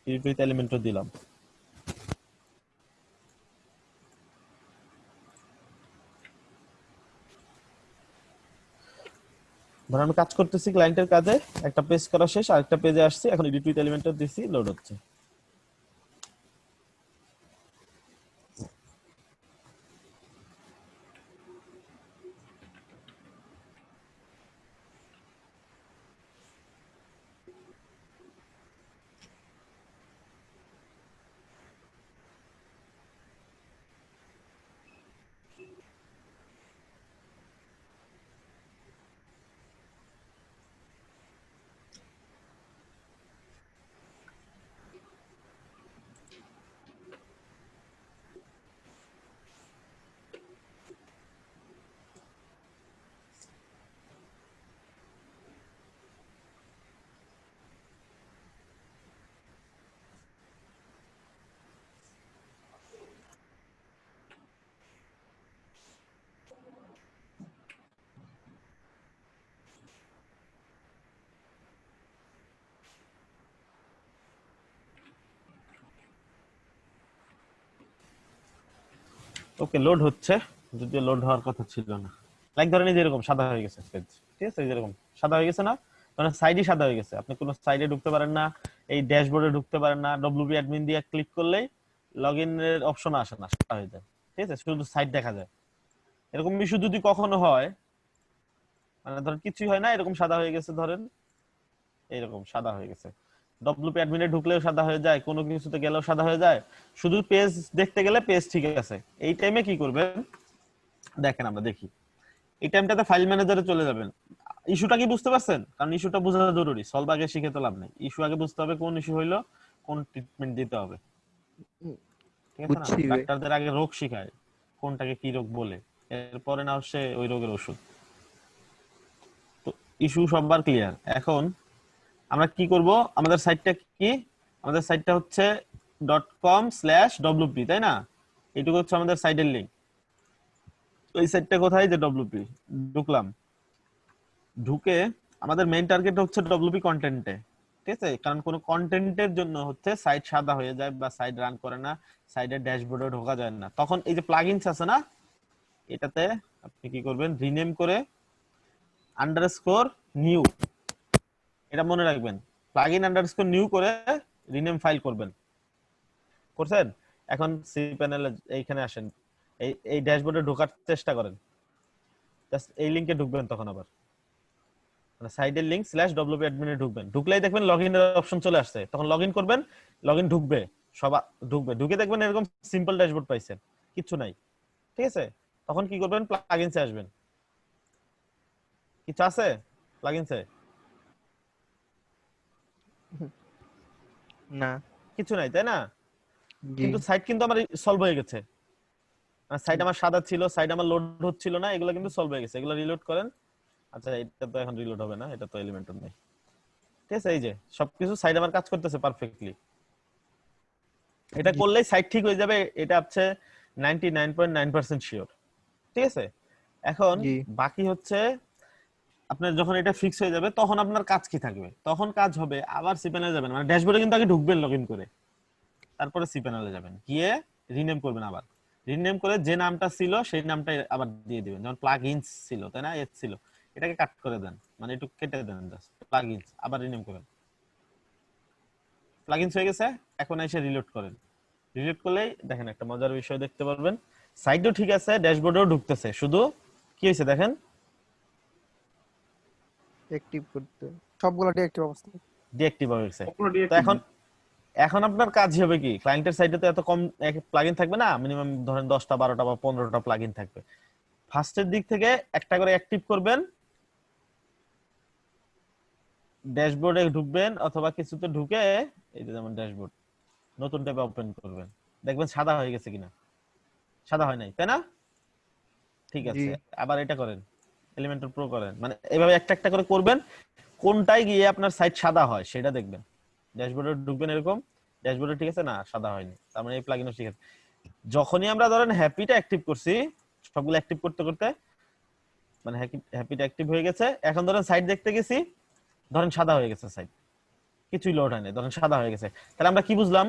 এডিট উইথ এলিমেন্টও দিলাম। ধরেন আমি কাজ করতেছি ক্লায়েন্টের কাজে, একটা পেজ করা শেষ, আরেকটা পেজে আসছি, এখন এডিট উইথ এলিমেন্টও দিছি, লোড হচ্ছে। ওকে, লোড হচ্ছে, যদিও লোড হওয়ার কথা ছিল না। লাইক ধরেন এই যে এরকম সাদা হয়ে গেছে পেজ, ঠিক আছে, এই যে এরকম সাদা হয়ে গেছে না, মানে সাইডই সাদা হয়ে গেছে, আপনি কোনো সাইডে ঢুকতে পারেন না, এই ড্যাশবোর্ডে ঢুকতে পারেন না, ডব্লিউপি অ্যাডমিন দিয়ে ক্লিক করলেই লগইন এর অপশন আসে না, সাদা হয়ে যায়, ঠিক আছে, শুধু সাইড দেখা যায়। এরকম ইস্যু যদি কখনো হয়, মানে ধরেন কিছুই হয় না, এরকম সাদা হয়ে গেছে, ধরেন এরকম সাদা হয়ে গেছে। ডব্লিউপি অ্যাডমিনে ঢুকলেও সাদা হয়ে যায়, কোনো কিছুতে গেলেও সাদা হয়ে যায়, শুধু পেজ দেখতে গেলে পেজ ঠিক আছে। এই টাইমে কি করবেন দেখেন, আমরা দেখি। এই টাইমটাতে ফাইল ম্যানেজারে চলে যাবেন। ইস্যুটা কি বুঝতে পারছেন? কারণ ইস্যুটা বোঝা জরুরি, সলভ আগে শিখে তো লাভ নেই। ইস্যু আগে বুঝতে হবে, কোন ইস্যু হইলো, কোন ট্রিটমেন্ট দিতে হবে, উম, ঠিক আছে না? বুঝছি ভাই। ডাক্তারদের আগে রোগ শিখায়, কোনটাকে কি রোগ বলে, এরপরে না হচ্ছে ওই রোগের ওষুধ। তো ইস্যু সববার ক্লিয়ার। এখন আমরা কি করব, আমাদের সাইটটা কি, আমাদের সাইটটা হচ্ছে .com/wp, তাই না? এইটুকু হচ্ছে আমাদের সাইটের লিংক। ওই সাইটটা কোথায়, যে ডব্লিউপি। ঢুকলাম, ঢুকে আমাদের মেইন টার্গেট হচ্ছে ডব্লিউপি কন্টেন্টে, ঠিক আছে? কারণ কোনো কন্টেন্টের জন্য হচ্ছে সাইট সাদা হয়ে যায় বা সাইট রান করে না, সাইটের ড্যাশবোর্ডে ঢোকা যায় না, তখন এই যে প্লাগইনস আছে না, এটাতে আপনি কি করবেন, রিনেম করে _new, এটা মনে রাখবেন, প্লাগইন _new করে রিনেম ফাইল করবেন। করছেন? এখন সি প্যানেলে এইখানে আসেন, এই ড্যাশবোর্ডে ঢোকার চেষ্টা করেন, জাস্ট এই লিংকে ঢুকবেন, তখন আবার মানে সাইডের লিংক /wp অ্যাডমিনে ঢুকবেন। ঢুকলেই দেখবেন লগইনের অপশন চলে আসছে, তখন লগইন করবেন, লগইন ঢুকবে, সবার ঢুকবে, ঢুকে দেখবেন এরকম সিম্পল ড্যাশবোর্ড পাইছেন, কিছু নাই, ঠিক আছে? তখন কি করবেন, প্লাগইনসে আসবেন। কিছু আছে প্লাগইনসে? না। কিছু নাই, তাই না? জি। কিন্তু সাইট কিন্তু আমার সলভ হয়ে গেছে, সাইট আমার সাদা ছিল, সাইট আমার লোড হচ্ছিল না, এগুলো কিন্তু সলভ হয়ে গেছে। এগুলো রিলোড করেন। আচ্ছা, এটা তো এখন রিলোড হবে না, এটা তো এলিমেন্টর নাই, ঠিক আছে? এই যে সবকিছু সাইট আমার কাজ করতেছে পারফেক্টলি। এটা জি। করলেই সাইট ঠিক হয়ে যাবে, এটা হচ্ছে 99.9% শিওর, ঠিক আছে? এখন জি। বাকি হচ্ছে আপনার যখন এটা ফিক্স হয়ে যাবে, তখন আপনার কাজ কি থাকবে? তখন কাজ হবে আবার সি প্যানেলে যাবেন, মানে ড্যাশবোর্ডে কিন্তু আগে ঢুকবেন লগইন করে, তারপরে সি প্যানেলে যাবেন, গিয়ে রিনেম করবেন। আবার রিনেম করে যে নামটা ছিল সেই নামটা আবার দিয়ে দিবেন। যেমন প্লাগইনস ছিল, তাই না? এস ছিল, এটাকে কাট করে দেন, মানে একটু কেটে দেন, জাস্ট প্লাগইনস, আবার রিনেম করেন। প্লাগইনস হয়ে গেছে, এখন এসে রিলোড করেন। রিলোড করলেই দেখেন একটা মজার বিষয় দেখতে পারবেন, সাইটও ঠিক আছে, ড্যাশবোর্ডেও ঢুকতেছে, শুধু কি হয়েছে দেখেন, অ্যাক্টিভ করতে সবগুলো ডিঅ্যাক্টিভ অবস্থা। ডিঅ্যাক্টিভ হয়ে গেছে। সবগুলো তো ডিএক্টিভ। এখন এখন আপনার কাজ হবে কি, ক্লায়েন্টের সাইডে তো এত কম প্লাগইন থাকবে না, মিনিমাম ধরেন 10টা 12টা বা 15টা প্লাগইন থাকবে। ফার্স্টের দিক থেকে একটা করে অ্যাক্টিভ করবেন, ড্যাশবোর্ডে ঢুকবেন অথবা কিছুতে ঢুকে, এই যে যেমন ড্যাশবোর্ড, নতুন ট্যাবে ওপেন করবেন, দেখবেন সাদা হয়ে গেছে কিনা। সাদা হয় নাই, তাই না? ঠিক জি। আছে, আবার এটা করেন, এলিমেন্টর প্রো করেন, মানে এইভাবে একটা একটা করে করবেন, কোনটায় গিয়ে আপনার সাইট সাদা হয় সেটা দেখবেন। ড্যাশবোর্ডে ঢুকবেন, এরকম ড্যাশবোর্ডে ঠিক আছে না, সাদা হয়নি, তার মানে এই প্লাগইনও ঠিক আছে। যখনই আমরা ধরেন হ্যাপিটা অ্যাক্টিভ করছি, সবগুলো অ্যাক্টিভ করতে করতে মানে হ্যাপিটা অ্যাক্টিভ হয়ে গেছে, এখন ধরেন সাইট দেখতে গেছি, ধরেন সাদা হয়ে গেছে সাইট, কিছুই লোড হয়নি, ধরেন সাদা হয়ে গেছে, তাহলে আমরা কি বুঝলাম?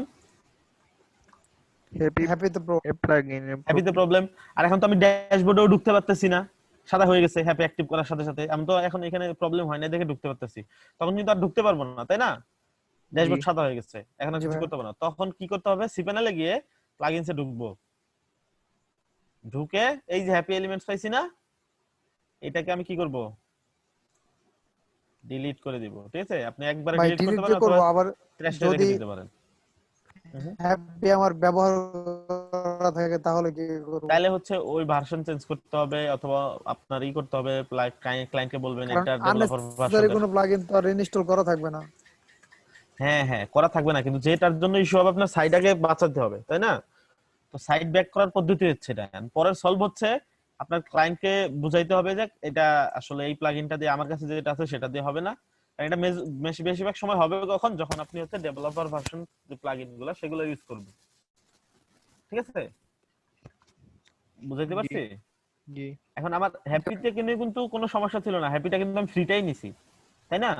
হ্যাপি তো প্লাগইন হ্যাপিতে প্রবলেম। আর এখন তো আমি ড্যাশবোর্ডেও ঢুকতে পারতেছি না, সাদা হয়ে গেছে, হ্যাপি অ্যাক্টিভ করার সাথে সাথে আমি তো এখন এখানে প্রবলেম হয় না দেখে ঢুকতে পারতেছি, তখন কিন্তু আর ঢুকতে পারবো না, তাই না? জি। ড্যাশবোর্ড সাদা হয়ে গেছে, এখন আর জি কিছু ভাই। করতে পারবো না। তখন কি করতে হবে, সি প্যানেলে গিয়ে প্লাগইনসে ঢুকবো, ঢুকে এই যে হ্যাপি এলিমেন্টস পাইছি না, এটাকে আমি কি করব, ডিলিট করে দিব, ঠিক আছে? আপনি একবারে ভাই ডিলিট করতে ডিলিট যে পারেন অথবা করবো আবার ট্র্যাশে রেখে যদি দিতে পারেন। হ্যাপি আমার ব্যবহার করা থাকে তাহলে কি করবো? তাহলে হচ্ছে ওই ভার্সন চেঞ্জ করতে হবে, অথবা আপনার ই করতে হবে, ক্লায়েন্টকে বলবেন কারণ এটা ডেভেলপার আননেসেসারি ভার্সন। কোনো প্লাগইন তো আর ইনস্টল করা থাকবে না। হ্যাঁ হ্যাঁ, করা থাকবে না, কিন্তু যেটার জন্য ইস্যু হবে আপনার সাইট আগে বাঁচাতে হবে, তাই না? তো সাইট ব্যাক করার পদ্ধতি হচ্ছে এটা। পরের সলভ হচ্ছে আপনার ক্লায়েন্টকে বুঝাইতে হবে যে এটা আসলে এই প্লাগইনটা দিয়ে আমার কাছে যেটা আছে সেটা দিয়ে হবে না। আর এটা বেশিরভাগ সময় হবে কখন, যখন আপনি হচ্ছে ডেভেলপার ভার্সন যে প্লাগইন গুলো সেগুলো ইউজ করবেন, ঠিক আছে? বুঝাইতে জি। পারছি? জি। এখন আমার হ্যাপিতে কিন্তু কোনো সমস্যা ছিল না, হ্যাপিটা কিন্তু আমি ফ্রিটাই নিছি, তাই না?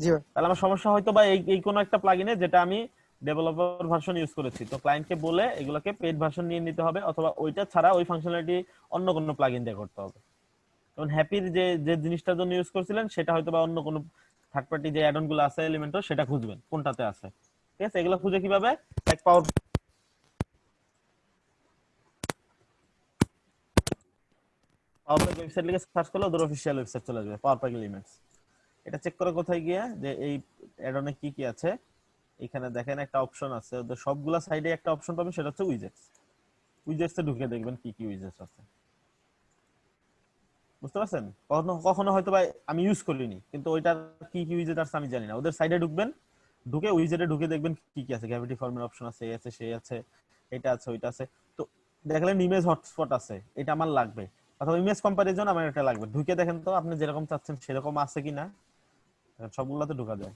জি ভাই। তাহলে আমার সমস্যা হয়তো বা এই কোনো একটা প্লাগইনে যেটা আমি ডেভেলপার ভার্সন ইউজ করেছি, তো ক্লায়েন্টকে বলে এগুলোকে পেইড ভার্সন নিয়ে নিতে হবে, অথবা ওইটা ছাড়া ওই ফাংশনালিটি অন্য কোনো প্লাগইন দিয়ে করতে হবে। যেমন হ্যাপির যে যে জিনিসটার জন্য ইউজ করছিলেন সেটা হয়তো বা অন্য কোনো থার্ড পার্টি যে অ্যাডন গুলো আছে এলিমেন্টর, সেটা খুঁজবেন কোনটাতে আছে, ঠিক আছে? এগুলো খুঁজে কিভাবে, এক পাওয়ার পাওয়ার প্যাক ওয়েবসাইট লিখে সার্চ করলে ওদের অফিসিয়াল ওয়েবসাইট চলে আসবে, পাওয়ার প্যাক এলিমেন্টস। এটা চেক করে কোথায় গিয়ে যে এই অ্যাডনে কি কি আছে, এখানে দেখেন একটা অপশন আছে, ওদের সবগুলা সাইডে একটা অপশন পাবেন, সেটা হচ্ছে উইজেটস। উইজেটসে ঢুকে দেখবেন কি কি উইজেটস আছে, বুঝতে পারছেন? কখনো কখনো হয়তো বা আমি ইউজ করিনি, কিন্তু ওইটার কি কি উইজেট আছে আমি জানি না। ওদের সাইডে ঢুকবেন, ঢুকে উইজেটে ঢুকে দেখবেন কি কি আছে, গ্র্যাভিটি ফর্মের অপশন আছে, এই আছে সেই আছে, এটা আছে ওইটা আছে। তো দেখলেন ইমেজ হটস্পট আছে, এটা আমার লাগবে, অথবা ইমেজ কম্পারিজন আমার এটা লাগবে, ঢুকে দেখেন তো আপনি যেরকম চাচ্ছেন সেরকম আছে কিনা, সবগুলাতে ঢোকা যায়।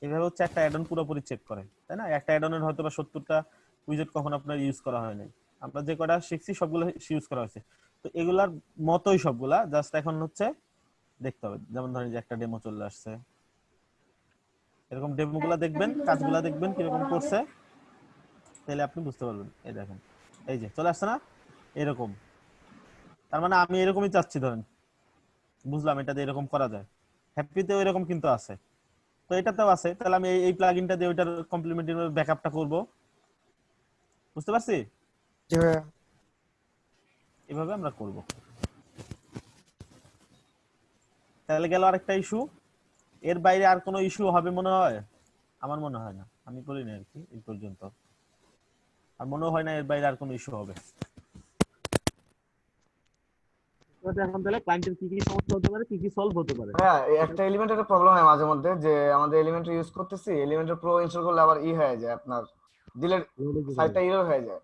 এইভাবে হচ্ছে একটা অ্যাডন পুরোপুরি চেক করে, তাই না? একটা অ্যাডনের হয়তো বা 70টা উইজেট কখন আপনার ইউজ করা হয় নাই, আমরা যে কটা শিখছি সবগুলো ইউজ করা হয়েছে। তো এগুলার মতোই সবগুলা, জাস্ট এখন হচ্ছে দেখতে হবে। যেমন ধরেন যে একটা ডেমো চলে আসছে, এরকম ডেমো গুলা দেখবেন, কাজগুলা দেখবেন কিরকম করছে, তাহলে আপনি বুঝতে পারবেন। এই দেখেন, এই যে চলে আসছে না এরকম, তার মানে আমি এরকমই চাচ্ছি, ধরেন বুঝলাম এটা দিয়ে এরকম করা যায়। হ্যাপিতেও এরকম কিন্তু আছে, তো এটাতেও আছে, তাহলে আমি এই প্লাগইনটা দিয়ে ওইটার কমপ্লিমেন্টারি ব্যাকআপটা করব, বুঝতে পারছি? জি ভাইয়া। এভাবে আমরা করব। তাহলে গেল আরেকটা ইস্যু। এর বাইরে আর কোনো ইস্যু হবে মনে হয়? আমার মনে হয় না, আমি বলি না আর কি এই পর্যন্ত, আর মনে হয় না এর বাইরে আর কোনো ইস্যু হবে। এখন তাহলে ক্লায়েন্টের কি কি সমস্যা হতে পারে, কি কি সলভ হতে পারে। হ্যাঁ, এই একটা এলিমেন্টের প্রবলেম হয় মাঝে মধ্যে, যে আমাদের এলিমেন্ট ইউজ করতেছি, এলিমেন্টের প্রো ইনস্টল করলে আবার হয়ে যায়, আপনার দিলে সাইটটা এরর হয়ে যায়,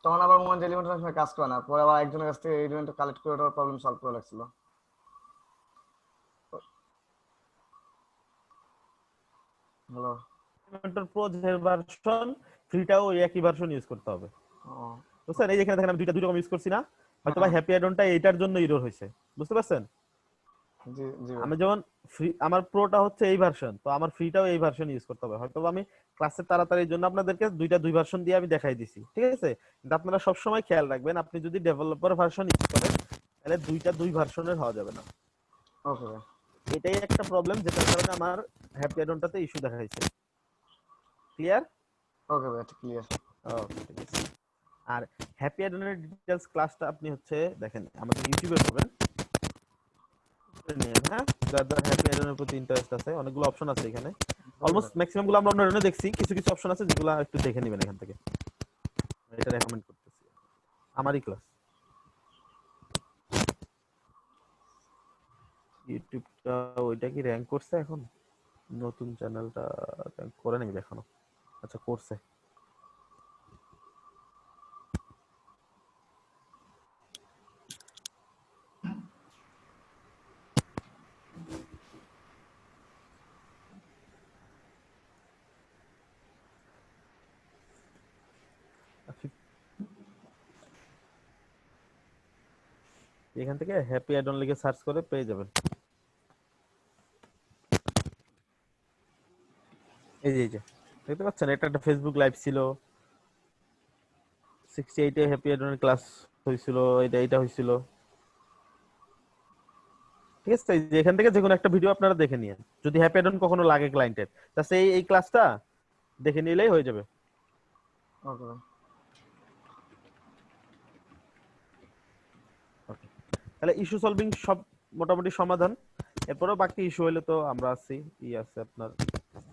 তখন আবার মনে হয় এলিমেন্টের সময় কাজ করে না, পরে আবার একজনের কাছ থেকে এলিমেন্ট কালেক্ট করে ওটার প্রবলেম সলভ করা লাগছিল। হ্যালো। এলিমেন্টর প্রো যে ভার্সন, ফ্রিটাও ওই একই ভার্সন ইউজ করতে হবে, বুঝছেন? এই যেখানে দেখেন আমি দুইটা দুই রকম ইউজ করছি না, হয়তো বা হ্যাপি অ্যাডনটা এইটার জন্য এরর হয়েছে, বুঝতে পারছেন? জি জি আমি যেমন ফ্রি, আমার প্রোটা হচ্ছে এই ভার্সন, তো আমার ফ্রিটাও এই ভার্সন ইউজ করতে হবে। হয়তো আমি ক্লাসে তাড়াতাড়ির জন্য আপনাদেরকে দুই ভার্সন দিয়ে আমি দেখাই দিছি, ঠিক আছে? কিন্তু আপনারা সব সময় খেয়াল রাখবেন, আপনি যদি ডেভেলপার ভার্সন ইউজ করেন তাহলে দুই ভার্সনের হওয়া যাবে না। ওকে। এটাই একটা প্রবলেম, যেটার কারণে আমার হ্যাপি অ্যাডনটাতে ইস্যু দেখাইছে। ক্লিয়ার? ওকে ভাই, ক্লিয়ার। ওকে, ঠিক আছে। আর হ্যাপি অ্যাডনের ডিটেইলস ক্লাসটা আপনি হচ্ছে দেখেন আমাদের ইউটিউবে পাবেন, হ্যাঁ? যার হ্যাপি অ্যাডনের প্রতি ইন্টারেস্ট আছে, অনেকগুলো অপশন আছে এখানে, অলমোস্ট ম্যাক্সিমাম গুলো আমরা অন্য দেখছি, কিছু কিছু অপশন আছে যেগুলো একটু দেখে নেবেন এখান থেকে, এটা রেকমেন্ড করতেছি, আমারই ক্লাস। ইউটিউবটা ওইটা কি র‍্যাঙ্ক করছে এখন? নতুন চ্যানেলটা র‍্যাঙ্ক করে নাকি এখনো? আচ্ছা, করছে। এখান থেকে হ্যাপি অ্যাডন লিখে সার্চ করে পেয়ে যাবেন। এই যে দেখতে পাচ্ছেন, এটা একটা ফেসবুক লাইভ ছিল, 68 এ হ্যাপি অ্যাডনের ক্লাস হয়েছিল, এটা হয়েছিল, ঠিক আছে? যে এখান থেকে যে কোনো একটা ভিডিও আপনারা দেখে নিন, যদি হ্যাপি অ্যাডন কখনো লাগে ক্লায়েন্টের, তাহলে এই ক্লাসটা দেখে নিলেই হয়ে যাবে। ওকে। তাহলে ইস্যু সলভিং সব মোটামুটি সমাধান, এরপরও বাকি ইস্যু হলে তো আমরা আছি, আছে আপনার,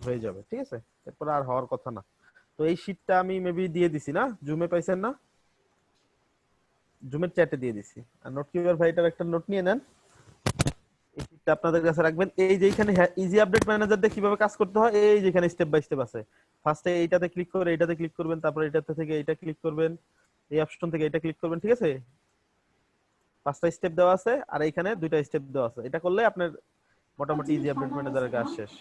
হয়ে যাবে, ঠিক আছে? এরপর আর হওয়ার কথা না। তো এই শীটটা আমি মেবি দিয়ে দিছি না, জুমে পাইছেন না? জুমের চ্যাটে দিয়ে দিছি। আর নোট কিপার ভাইটার একটা নোট নিয়ে নেন, এই শীটটা আপনাদের কাছে রাখবেন। এই যে এখানে ইজি আপডেট ম্যানেজার দিয়ে কিভাবে কাজ করতে হয়, এই যেখানে স্টেপ বাই স্টেপ আছে। ফার্স্টে এইটাতে ক্লিক করে এইটাতে ক্লিক করবেন, তারপর এইটাতে থেকে এইটা ক্লিক করবেন, এই অপশন থেকে এটা ক্লিক করবেন, ঠিক আছে? 5টা স্টেপ দেওয়া আছে, আর এইখানে 2টা স্টেপ দেওয়া আছে। এটা করলে আপনার মোটামুটি ইজি আপডেট ম্যানেজারের কাজ শেষ।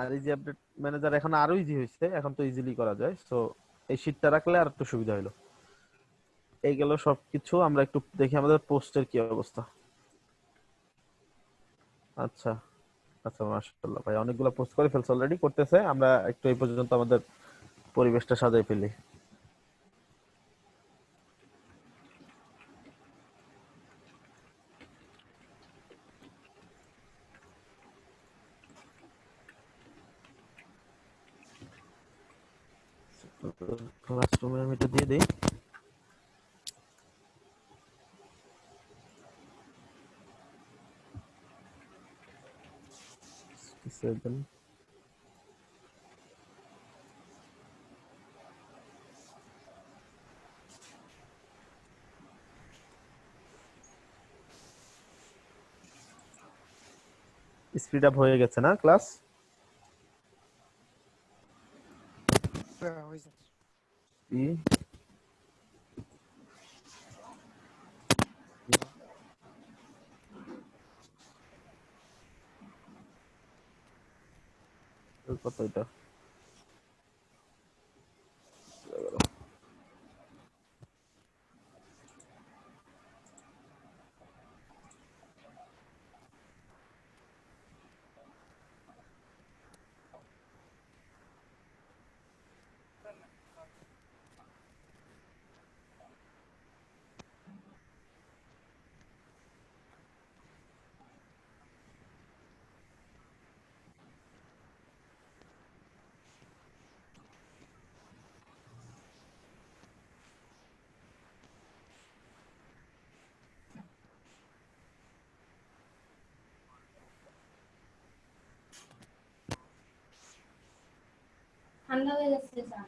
আর ইজি আপডেট ম্যানেজার এখন আরো ইজি হয়েছে, এখন তো ইজিলি করা যায়। সো এই শীটটা রাখলে আর একটু সুবিধা হলো। এই গেল সবকিছু। আমরা একটু দেখি আমাদের পোস্টের কি অবস্থা। আচ্ছা আচ্ছা, মাশাআল্লাহ ভাই, অনেকগুলো পোস্ট করে ফেলছে অলরেডি, করতেছে। আমরা একটু এই পর্যন্ত আমাদের পরিবেশটা সাজাই ফেলি। ক্লাসরুমে আমি এটা দিয়ে দিই। 7 স্পিড আপ হয়ে গেছে না ক্লাস? কি কত এটা? ঠান্ডা হয়ে যাচ্ছে চা।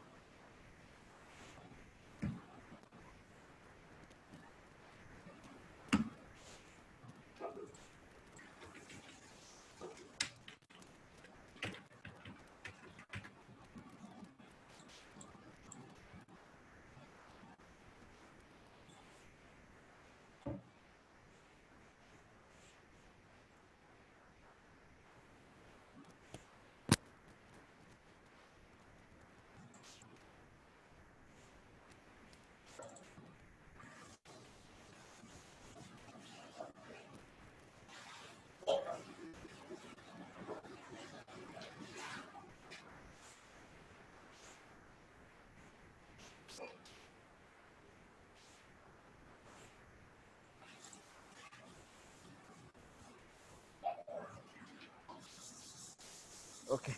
ওকে